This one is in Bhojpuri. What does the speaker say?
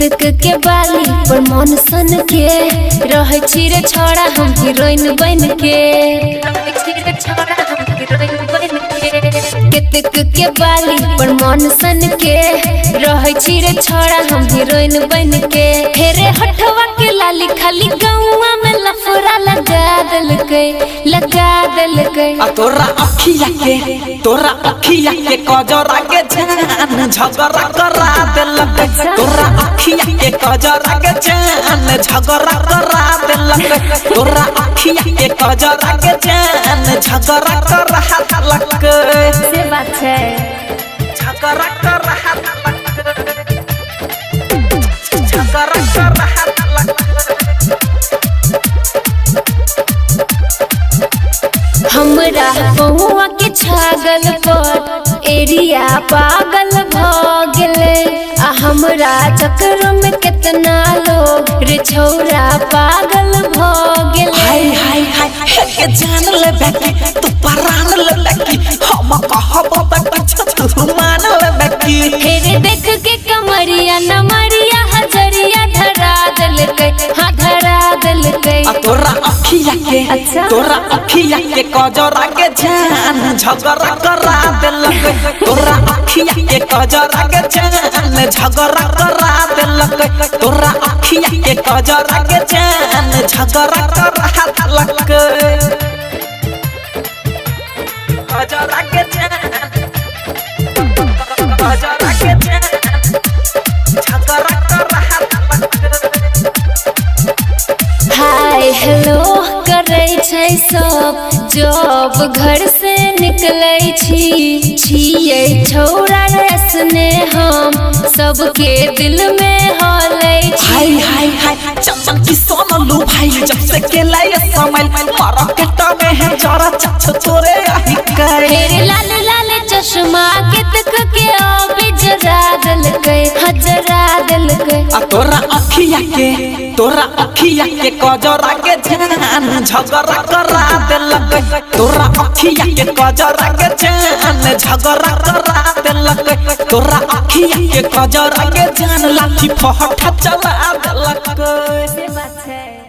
तक के बाली पर मन सन के रहे छी रे छोड़ा हम हीरोइन बन के तक के बाली पर मन सन के रहे छी रे छोड़ा हम हीरोइन बन के हेरे हटवा के लाली खाली गौवा में लफड़ा लगा दिलकै तोरा अखिया के कजरा के जान झगड़ा करा दिलकै तोरा अखिया के कजरा के जान झगड़ा करा दिलकै तोरा अखिया के कजरा के जान झगड़ा करा दिलकै से बात है झगड़ा करा दिलकै झगड़ा करा हमरा बहुआ के छागल पर एरिया पागल भ गेले आ हमरा चक्कर में कितना लोग रे छौरा पागल भ गेले हाय के जान ले बेटी तू परान ले बेटी हम कहब त तू मान ले बेटी हेरे देख के कमरिया नमरिया हजरिया धरा दिलकै तोरा अखिया के कजरा के जान झगड़ा करा दिलकै तोरा अखिया के कजरा के जान झगड़ा करा दिलकै तोरा अखिया के कजरा के जान झगड़ा करा दिलकै कजरा के जान कजरा के जान झगड़ा करा हाय हेलो करे छै सब जब घर से निकलै छियै छौरा रसने हम सबके दिल में हलै हाय चमन की सोनलू भाई जब से केला ये समय मार्केट में है जरा चच तोरे आई करे हेरे लाल लाल चश्मा के तक के आबे जरा दिलकै तोरा अखिया के कजरा के जान झगड़ा करा दिलकै तोरा अखिया के कजरा के जान झगड़ा करा दिलकै तोरा अखिया के कजरा के जान लाठी फहटा चला दिलकै से बात है।